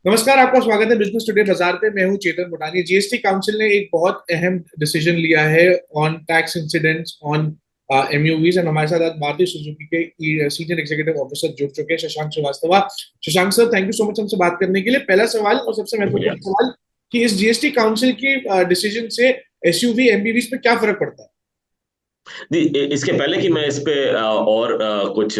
नमस्कार, आपका स्वागत है बिजनेस टुडे बाजार पे। मैं हूं चेतन मोटानी। जीएसटी काउंसिल ने एक बहुत अहम डिसीजन लिया है on tax incidents on MUVs and हमारे साथ आज मारुति सुजुकी के सीनियर एग्जीक्यूटिव ऑफिसर जुड़ चुके हैं, Shashank Srivastava. Shashank sir, thank you so much हमसे बात करने के लिए। पहला सवाल और सबसे शुक्रिया। महत्वपूर्ण सवाल कि इस जीएसटी काउंसिल की डिसीजन से एसयूवी एमपीवीज पे क्या फर्क पड़ता है? जी, इसके पहले कि मैं इस पे और कुछ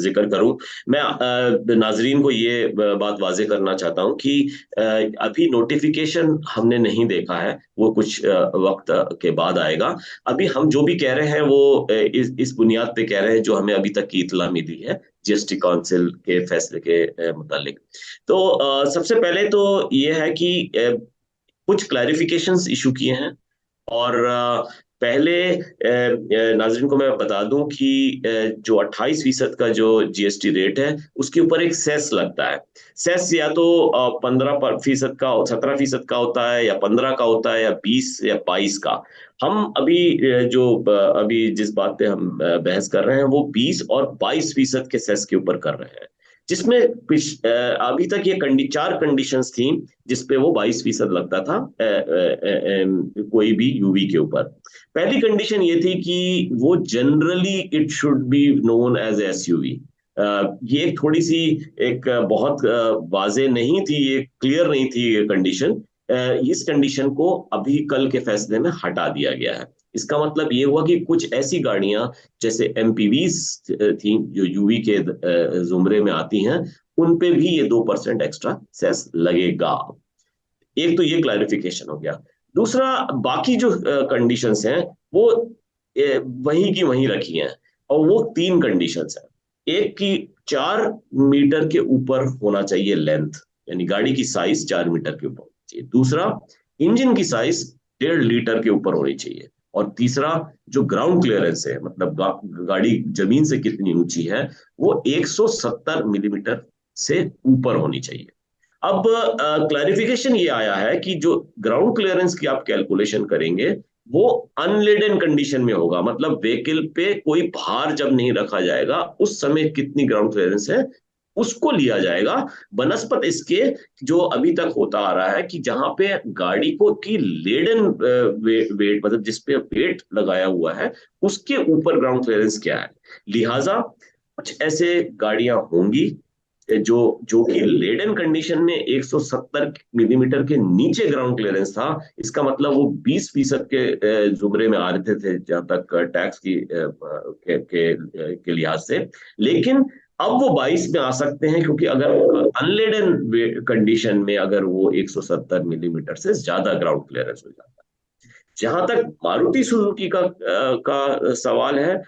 जिक्र करूं, मैं नाजरीन को ये बात वाजे करना चाहता हूं कि अ, अभी नोटिफिकेशन हमने नहीं देखा है। वो कुछ वक्त के बाद आएगा। अभी हम जो भी कह रहे हैं वो इस बुनियाद पे कह रहे हैं जो हमें अभी तक की इतला मिली है जीएसटी काउंसिल के फैसले के मुतालिक। तो सबसे पहले तो ये है कि कुछ क्लैरिफिकेशंस इशू किए हैं। और पहले नाजरीन को मैं बता दूं कि जो 28% का जो जीएसटी रेट है उसके ऊपर एक सेस लगता है। सेस या तो 15% का, 17% का होता है, या 15 का होता है, या 20 या 22 का। हम अभी अभी जिस बात पे हम बहस कर रहे हैं वो 20 और 22% के सेस के ऊपर कर रहे हैं। जिसमें अभी तक ये चार कंडीशंस थी जिसपे वो 22% लगता था कोई भी यूवी के ऊपर। पहली कंडीशन ये थी कि वो generally it should be known as SUV. ये थोड़ी सी एक बहुत वाजे नहीं थी, ये क्लियर नहीं थी ये कंडीशन। इस कंडीशन को अभी कल के फैसले में हटा दिया गया है। इसका मतलब ये हुआ कि कुछ ऐसी गाड़ियां जैसे एमपीवीज थी जो यूवी के जुमरे में आती हैं, उन पे भी ये 2% एक्स्ट्रा सेस लगेगा। एक तो ये क्लैरिफिकेशन हो गया। दूसरा, बाकी जो कंडीशंस हैं वो वही की वही रखी हैं। और वो तीन कंडीशंस हैं। एक की 4 मीटर के ऊपर होना चाहिए लेंथ, यानी गाड़ी की साइज 4 मीटर के ऊपर होनी चाहिए। दूसरा, इंजन की साइज 1.5 लीटर के ऊपर होनी चाहिए। और तीसरा, जो ग्राउंड क्लियरेंस है, मतलब गाड़ी जमीन से कितनी ऊंची है, वो 170 मिलीमीटर से ऊपर होनी चाहिए। अब क्लैरिफिकेशन ये आया है कि जो ग्राउंड क्लियरेंस की आप कैलकुलेशन करेंगे वो अनलेडन कंडीशन में होगा। मतलब व्हीकल पे कोई भार जब नहीं रखा जाएगा उस समय कितनी ग्राउंड क्लियरेंस है उसको लिया जाएगा, बनस्पत इसके जो अभी तक होता आ रहा है कि जहां पे गाड़ी को की लेडन वेट, मतलब जिसपे वेट लगाया हुआ है उसके ऊपर ग्राउंड क्लियरेंस क्या है। लिहाजा कुछ ऐसे गाड़ियां होंगी जो जो कि लेडन कंडीशन में 170 मिलीमीटर के नीचे ग्राउंड क्लियरेंस था। इसका मतलब वो 20% के जुमरे में आ रहे थे जहां तक टैक्स की के लिहाज से। लेकिन अब वो 22 में आ सकते हैं, क्योंकि अगर अनलेडन कंडीशन में अगर वो 170 मिलीमीटर से ज्यादा ग्राउंड क्लियरेंस हो जाता है। जहां तक मारुति सुजुकी का सवाल है,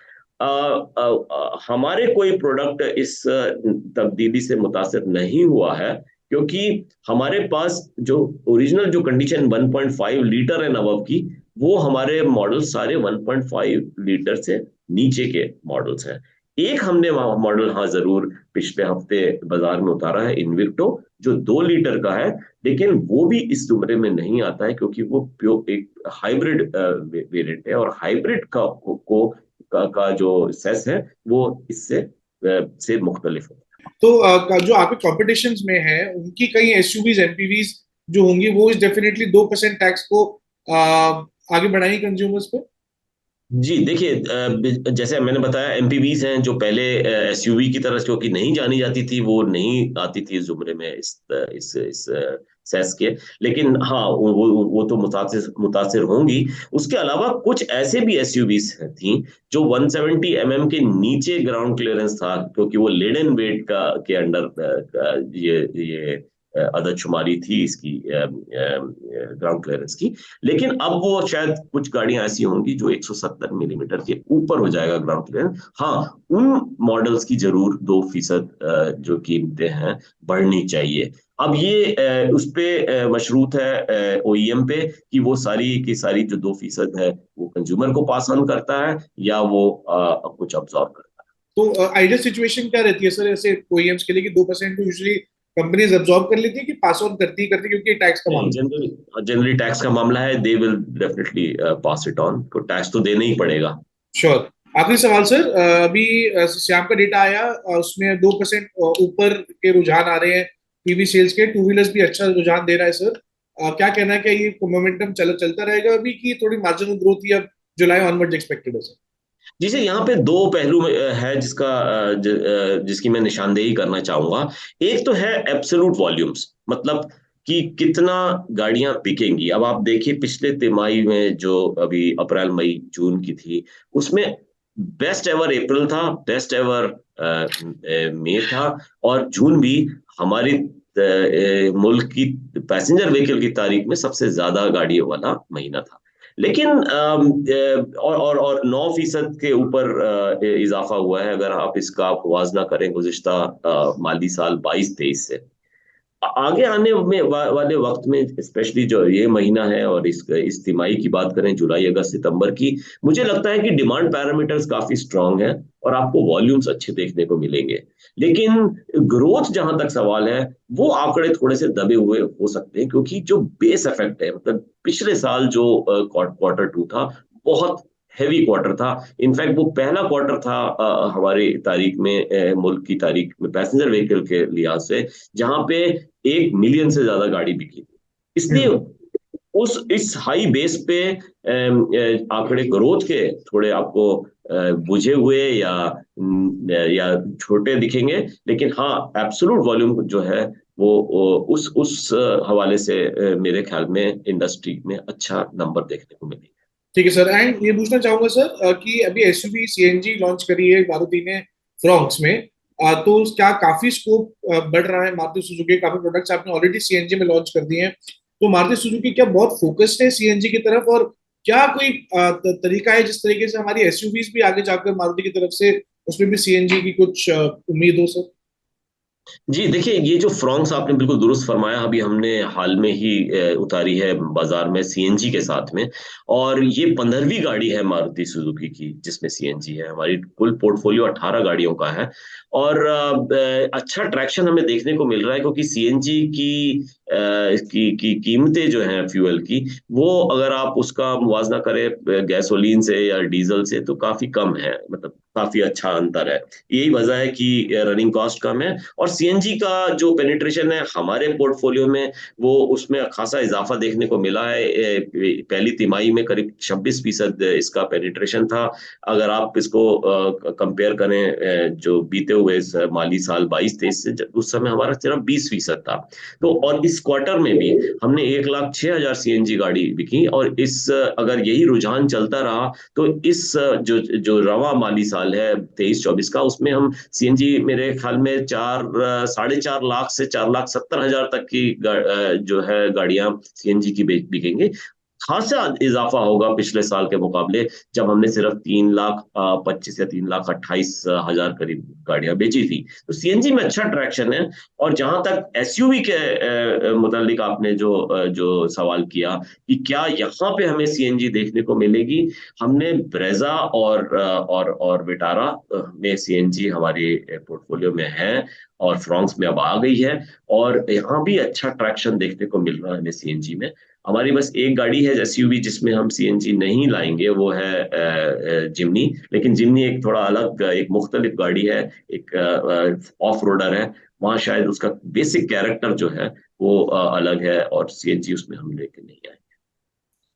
हमारे कोई प्रोडक्ट इस तब्दीली से मुतासिर नहीं हुआ है, क्योंकि हमारे पास जो ओरिजिनल जो कंडीशन 1.5 लीटर है नवब की, वो हमारे मॉडल सारे 1.5 लीटर से नीचे के मॉडल्स हैं। एक हमने मॉडल हाँ जरूर पिछले हफ्ते बाजार में उतारा है, इन्विक्टो, जो 2 लीटर का है। लेकिन वो भी इस जुमरे में नहीं आता है, क्योंकि वो एक हाइब्रिड वेरिएंट है, और हाइब्रिड का जो सेस है वो इससे से मुख्तलिफ है। तो जो आपके कॉम्पिटिशन में है उनकी कई एसयूवीज एमपीवीज जो होंगी वो इस डेफिनेटली 2% टैक्स को आगे बढ़ाएंगे कंज्यूमर्स पे। जी देखिए, जैसे मैंने बताया एमपीवीज हैं जो पहले एसयूवी की तरह क्योंकि नहीं जानी जाती थी, वो नहीं आती थी इस जुमरे में, इस सेस के। लेकिन हाँ, वो तो मुतासिर मुतासिर होंगी। उसके अलावा कुछ ऐसे भी एसयूवीज थी जो 170 के नीचे ग्राउंड क्लियरेंस था, क्योंकि वो लेडन वेट का के अंडर ये अददशुमारी थी इसकी ग्राउंड क्लियरेंस की। लेकिन अब वो शायद कुछ गाड़ियां ऐसी होंगी जो 170 मिलीमीटर के ऊपर हो जाएगा ग्राउंड क्लियरेंस। हाँ, उन मॉडल्स की जरूर 2% जो कीमतें हैं बढ़नी चाहिए। अब ये उस पे मशरूत है ओईएम पे कि वो सारी की सारी जो 2% है वो कंज्यूमर को पास ऑन करता है या वो कुछ ऑब्जॉर्व करता तो आइडियल सिचुएशन क्या रहती है सर ऐसे ओईएम्स के लिए कि 2% तो यूजुअली कंपनीज अब्सॉर्ब कर लेती है कि पास ऑन करती ही करती है क्योंकि टैक्स का है। नहीं, मामला जनरली जनरली टैक्स का मामला है, they will definitely pass it on, तो टैक्स तो देना ही पड़ेगा। है। श्योर। आखिरी सवाल सर, अभी श्याम का डेटा आया, उसमें 2% ऊपर के रुझान आ रहे हैं पीवी सेल्स के। टू व्हीलर्स भी अच्छा रुझान दे रहा है सर। क्या कहना है, क्या ये मोमेंटम चलता रहेगा अभी, की थोड़ी मार्जिनल ग्रोथ या जुलाई ऑनवर्ड एक्सपेक्टेड है सर? जिसे यहाँ पे दो पहलू है जिसकी मैं निशानदेही करना चाहूंगा। एक तो है एब्सोल्यूट वॉल्यूम्स, मतलब कि कितना गाड़ियां बिकेंगी। अब आप देखिए पिछले तिमाही में जो अभी अप्रैल मई जून की थी, उसमें बेस्ट एवर अप्रैल था, बेस्ट एवर मई था, और जून भी हमारी मुल्क की पैसेंजर व्हीकल की तारीख में सबसे ज्यादा गाड़ियों वाला महीना था। लेकिन और 9% के ऊपर इजाफा हुआ है अगर आप इसका आप मुवाजना करें गुज़िश्ता माली साल 22-23 से। आगे आने में वाले वक्त में, स्पेशली जो ये महीना है और इस तिमाही की बात करें, जुलाई अगस्त सितंबर की, मुझे लगता है कि डिमांड पैरामीटर्स काफी स्ट्रांग है और आपको वॉल्यूम्स अच्छे देखने को मिलेंगे। लेकिन ग्रोथ जहां तक सवाल है, वो आंकड़े थोड़े से दबे हुए हो सकते हैं, क्योंकि जो बेस इफेक्ट है, मतलब पिछले साल जो क्वार्टर टू था, बहुत हैवी क्वार्टर था। इनफैक्ट वो पहला क्वार्टर था हमारी तारीख में, मुल्क की तारीख में पैसेंजर व्हीकल के लिहाज से, जहां पे 1 मिलियन से ज्यादा गाड़ी बिकी थी। इसलिए उस इस हाई बेस पे आंकड़े ग्रोथ के थोड़े आपको बुझे हुए या छोटे दिखेंगे। लेकिन हाँ, एब्सोल्यूट वॉल्यूम जो है वो उस हवाले से मेरे ख्याल में इंडस्ट्री में अच्छा नंबर देखने को मिलेगा। ठीक है सर। एंड ये पूछना चाहूंगा सर कि अभी एसयूवी सीएनजी लॉन्च करी है मारुति ने फ्रॉन्क्स में। तो क्या काफी स्कोप बढ़ रहा है मारुति सुजुकी? काफी प्रोडक्ट्स आपने ऑलरेडी सीएनजी में लॉन्च कर दिए हैं, तो मारुति सुजुकी क्या बहुत फोकस्ड है सीएनजी की तरफ? और क्या कोई तरीका है जिस तरीके से हमारी एसयूवीज भी आगे जाकर मारुति की तरफ से उसमें भी सीएनजी की कुछ उम्मीद हो सर? जी देखिए, ये जो फ्रॉन्क्स आपने बिल्कुल दुरुस्त फरमाया, अभी हमने हाल में ही उतारी है बाजार में सीएनजी के साथ में, और ये 15वीं गाड़ी है मारुति सुजुकी की जिसमें सीएनजी है। हमारी कुल पोर्टफोलियो 18 गाड़ियों का है, और अच्छा ट्रैक्शन हमें देखने को मिल रहा है, क्योंकि सीएनजी की कीमतें जो हैं फ्यूल की, वो अगर आप उसका मुवाजना करें गैसोलीन से या डीजल से, तो काफी कम है, मतलब काफी अच्छा अंतर है। यही वजह है कि रनिंग कॉस्ट कम है, और सीएनजी का जो पेनिट्रेशन है हमारे पोर्टफोलियो में, वो उसमें खासा इजाफा देखने को मिला है। पहली तिमाही में करीब 26% इसका पेनिट्रेशन था। अगर आप इसको कंपेयर करें जो बीते हुए माली साल 22-23 से, उस समय हमारा सिर्फ 20% था। तो और इस क्वार्टर में भी हमने 1,06,000 सीएनजी गाड़ी बिकी, और इस अगर यही रुझान चलता रहा, तो इस जो रवा माली साल है 23-24 का, उसमें हम सीएनजी मेरे ख्याल में 4.5 लाख से 4,70,000 तक की जो है गाड़ियां सीएनजी की बिकेंगी। खासा इजाफा होगा पिछले साल के मुकाबले, जब हमने सिर्फ 3,25,000 या 3,28,000 करीब गाड़ियां बेची थी। तो सीएनजी में अच्छा ट्रैक्शन है। और जहां तक एसयूवी के मुतालिक आपने जो सवाल किया कि क्या यहाँ पे हमें सीएनजी देखने को मिलेगी, हमने ब्रेजा और विटारा में सीएनजी हमारे पोर्टफोलियो में है, और फ्रॉन्क्स में अब आ गई है, और यहाँ भी अच्छा ट्रैक्शन देखने को मिल रहा है हमें सीएनजी में। हमारी बस एक गाड़ी है एसयूवी जिसमें हम सीएनजी नहीं लाएंगे, वो है जिमनी। लेकिन जिमनी एक थोड़ा अलग, एक मुख्तलिफ गाड़ी है, एक ऑफ रोडर है। वहाँ शायद उसका बेसिक कैरेक्टर जो है वो अलग है, और सीएनजी उसमें हम लेके नहीं आए।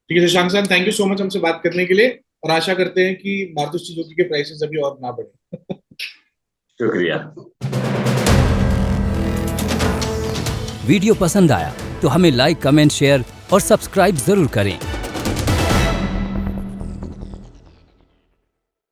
ठीक है Shashank sir, thank you so much हमसे बात करने के लिए, और आशा करते हैं कि मारुति सुजुकी के प्राइसेस अभी और ना बढ़े। शुक्रिया। वीडियो पसंद आया तो हमें लाइक, कमेंट, शेयर और सब्सक्राइब जरूर करें।